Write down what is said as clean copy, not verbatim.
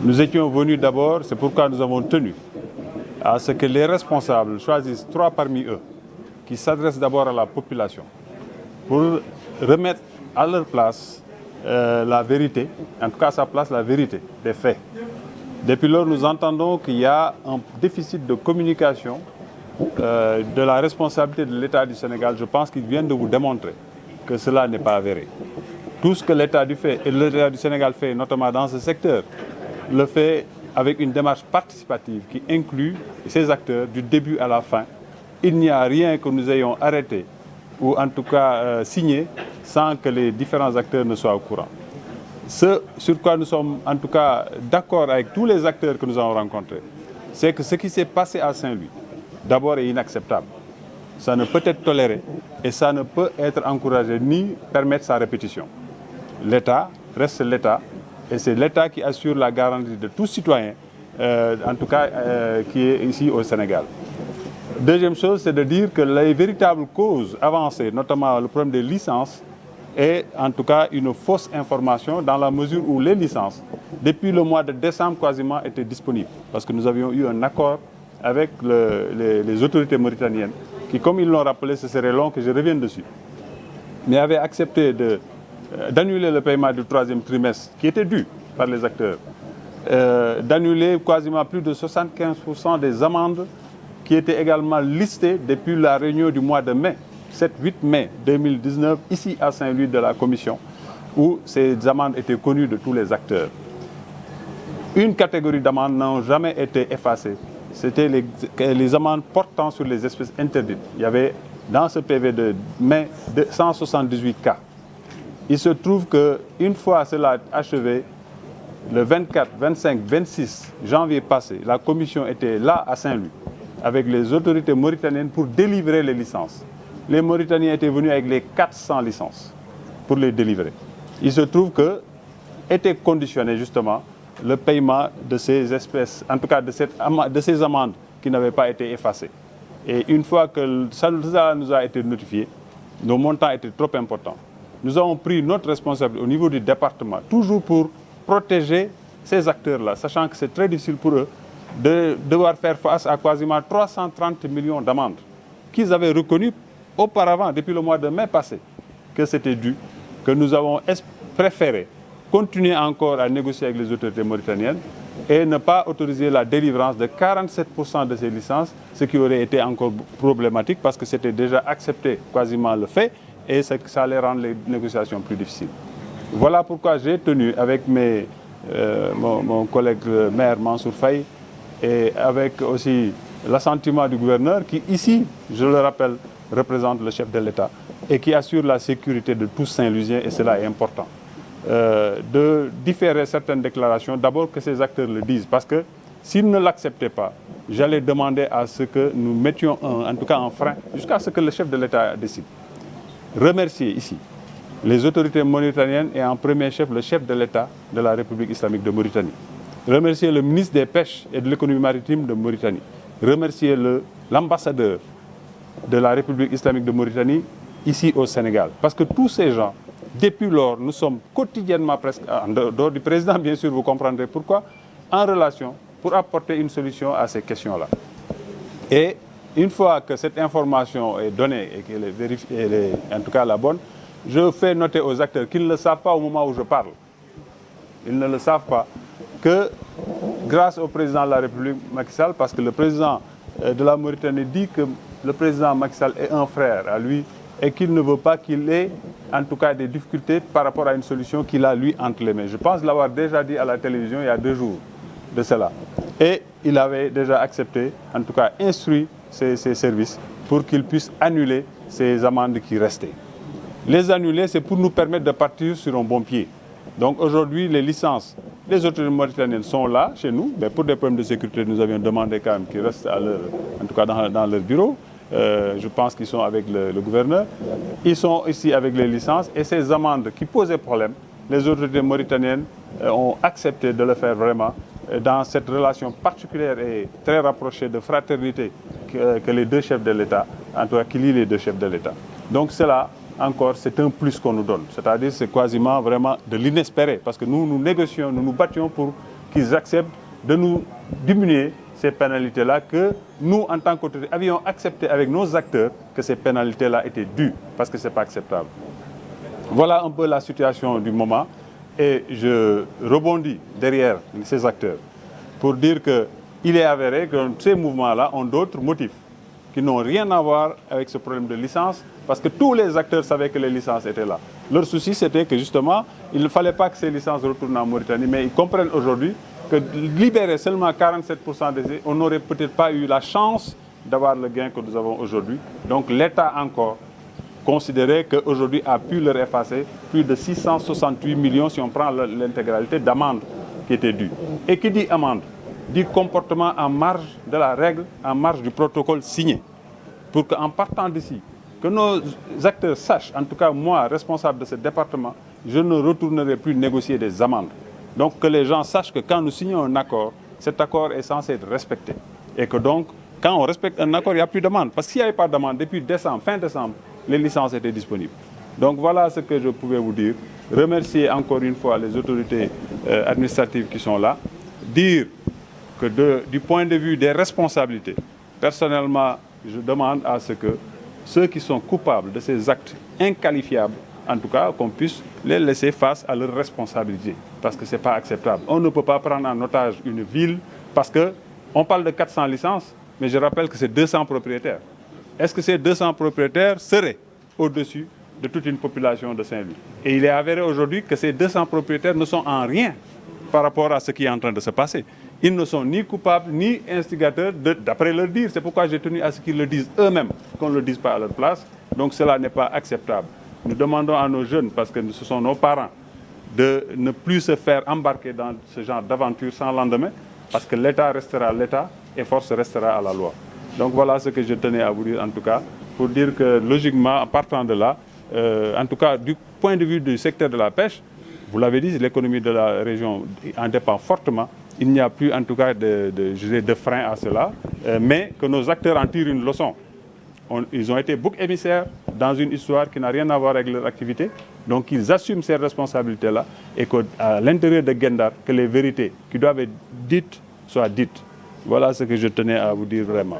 Nous étions venus d'abord, c'est pourquoi nous avons tenu à ce que les responsables choisissent 3 parmi eux qui s'adressent d'abord à la population pour remettre à leur place la vérité, en tout cas à sa place la vérité des faits. Depuis lors, nous entendons qu'il y a un déficit de communication de la responsabilité de l'État du Sénégal. Je pense qu'ils viennent de vous démontrer que cela n'est pas avéré. Tout ce que l'État du Sénégal fait, notamment dans ce secteur, le fait avec une démarche participative qui inclut ces acteurs du début à la fin. Il n'y a rien que nous ayons arrêté ou en tout cas signé sans que les différents acteurs ne soient au courant. Ce sur quoi nous sommes en tout cas d'accord avec tous les acteurs que nous avons rencontrés, c'est que ce qui s'est passé à Saint-Louis, d'abord est inacceptable. Ça ne peut être toléré et ça ne peut être encouragé ni permettre sa répétition. L'État reste l'État et c'est l'État qui assure la garantie de tout citoyen, en tout cas qui est ici au Sénégal. Deuxième chose, c'est de dire que les véritables causes avancées, notamment le problème des licences, est en tout cas une fausse information dans la mesure où les licences, depuis le mois de décembre quasiment, étaient disponibles. Parce que nous avions eu un accord avec les autorités mauritaniennes qui, comme ils l'ont rappelé, ce serait long que je revienne dessus, mais avaient accepté d'annuler le paiement du 3e trimestre qui était dû par les acteurs, d'annuler quasiment plus de 75% des amendes qui étaient également listées depuis la réunion du mois de mai, 7-8 mai 2019, ici à Saint-Louis de la Commission, où ces amendes étaient connues de tous les acteurs. Une catégorie d'amendes n'a jamais été effacée. C'était les amendes portant sur les espèces interdites. Il y avait dans ce PV de mai 178 cas. Il se trouve qu'une fois cela achevé, le 24, 25, 26 janvier passé, la commission était là à Saint-Louis avec les autorités mauritaniennes pour délivrer les licences. Les Mauritaniens étaient venus avec les 400 licences pour les délivrer. Il se trouve que était conditionné justement le paiement de ces espèces, en tout cas de ces amendes qui n'avaient pas été effacées. Et une fois que ça nous a été notifié, nos montants étaient trop importants. Nous avons pris notre responsabilité au niveau du département, toujours pour protéger ces acteurs-là, sachant que c'est très difficile pour eux de devoir faire face à quasiment 330 millions d'amendes qu'ils avaient reconnues auparavant, depuis le mois de mai passé, que c'était dû, que nous avons préféré continuer encore à négocier avec les autorités mauritaniennes et ne pas autoriser la délivrance de 47% de ces licences, ce qui aurait été encore problématique parce que c'était déjà accepté quasiment le fait et ça allait rendre les négociations plus difficiles. Voilà pourquoi j'ai tenu avec mon collègue maire Mansour Faye et avec aussi l'assentiment du gouverneur qui ici, je le rappelle, représente le chef de l'État et qui assure la sécurité de tous Saint-Louisiens et cela est important. De différer certaines déclarations, d'abord que ces acteurs le disent parce que s'ils ne l'acceptaient pas, j'allais demander à ce que nous mettions en tout cas un frein jusqu'à ce que le chef de l'État décide. Remercier ici les autorités mauritaniennes et en premier chef le chef de l'État de la République islamique de Mauritanie. Remercier le ministre des Pêches et de l'économie maritime de Mauritanie. Remercier l'ambassadeur de la République islamique de Mauritanie ici au Sénégal. Parce que tous ces gens, depuis lors, nous sommes quotidiennement presque, en dehors du président bien sûr, vous comprendrez pourquoi, en relation pour apporter une solution à ces questions-là. Et une fois que cette information est donnée et qu'elle est vérifiée, elle est en tout cas la bonne, je fais noter aux acteurs qu'ils ne le savent pas au moment où je parle. Ils ne le savent pas que grâce au président de la République Macky Sall, parce que le président de la Mauritanie dit que le président Macky Sall est un frère à lui et qu'il ne veut pas qu'il ait en tout cas des difficultés par rapport à une solution qu'il a lui entre les mains. Je pense l'avoir déjà dit à la télévision il y a 2 jours de cela. Et il avait déjà accepté, en tout cas instruit ses services pour qu'ils puissent annuler ces amendes qui restaient. Les annuler, c'est pour nous permettre de partir sur un bon pied. Donc aujourd'hui, les licences, les autorités mauritaniennes sont là, chez nous, mais pour des problèmes de sécurité, nous avions demandé quand même qu'ils restent en tout cas dans leur bureau. Je pense qu'ils sont avec le gouverneur. Ils sont ici avec les licences et ces amendes qui posaient problème, les autorités mauritaniennes ont accepté de le faire vraiment dans cette relation particulière et très rapprochée de fraternité que les deux chefs de l'État, en tout cas qui lient les deux chefs de l'État. Donc cela, encore, c'est un plus qu'on nous donne. C'est-à-dire c'est quasiment vraiment de l'inespéré parce que nous négocions, nous nous battions pour qu'ils acceptent de nous diminuer ces pénalités-là que nous, en tant qu'autorité, avions accepté avec nos acteurs que ces pénalités-là étaient dues, parce que ce n'est pas acceptable. Voilà un peu la situation du moment et je rebondis derrière ces acteurs pour dire qu'il est avéré que ces mouvements-là ont d'autres motifs qui n'ont rien à voir avec ce problème de licence, parce que tous les acteurs savaient que les licences étaient là. Leur souci, c'était que justement, il ne fallait pas que ces licences retournent en Mauritanie, mais ils comprennent aujourd'hui que libérer seulement 47% des... on n'aurait peut-être pas eu la chance d'avoir le gain que nous avons aujourd'hui. Donc l'État encore considérait qu'aujourd'hui a pu leur effacer plus de 668 millions si on prend l'intégralité d'amendes qui étaient dues. Et qui dit amende dit comportement en marge de la règle, en marge du protocole signé. Pour qu'en partant d'ici, que nos acteurs sachent, en tout cas moi, responsable de ce département, je ne retournerai plus négocier des amendes. Donc que les gens sachent que quand nous signons un accord, cet accord est censé être respecté. Et que donc, quand on respecte un accord, il n'y a plus d'amende. Parce qu'il n'y avait pas d'amende depuis décembre, fin décembre, les licences étaient disponibles. Donc voilà ce que je pouvais vous dire. Remercier encore une fois les autorités administratives qui sont là. Dire que du point de vue des responsabilités, personnellement, je demande à ce que ceux qui sont coupables de ces actes inqualifiables, en tout cas, qu'on puisse les laisser face à leurs responsabilités. Parce que ce n'est pas acceptable. On ne peut pas prendre en otage une ville parce qu'on parle de 400 licences, mais je rappelle que c'est 200 propriétaires. Est-ce que ces 200 propriétaires seraient au-dessus de toute une population de Saint-Louis? Et il est avéré aujourd'hui que ces 200 propriétaires ne sont en rien par rapport à ce qui est en train de se passer. Ils ne sont ni coupables, ni instigateurs, d'après leur dire. C'est pourquoi j'ai tenu à ce qu'ils le disent eux-mêmes, qu'on ne le dise pas à leur place. Donc cela n'est pas acceptable. Nous demandons à nos jeunes, parce que ce sont nos parents, de ne plus se faire embarquer dans ce genre d'aventure sans lendemain, parce que l'État restera l'État et force restera à la loi. Donc voilà ce que je tenais à vous dire en tout cas, pour dire que logiquement, en partant de là, en tout cas du point de vue du secteur de la pêche, vous l'avez dit, l'économie de la région en dépend fortement. Il n'y a plus en tout cas de frein à cela, mais que nos acteurs en tirent une leçon. Ils ont été boucs émissaires dans une histoire qui n'a rien à voir avec leur activité. Donc ils assument ces responsabilités-là et qu'à l'intérieur de Guet-Ndar, que les vérités qui doivent être dites soient dites. Voilà ce que je tenais à vous dire vraiment.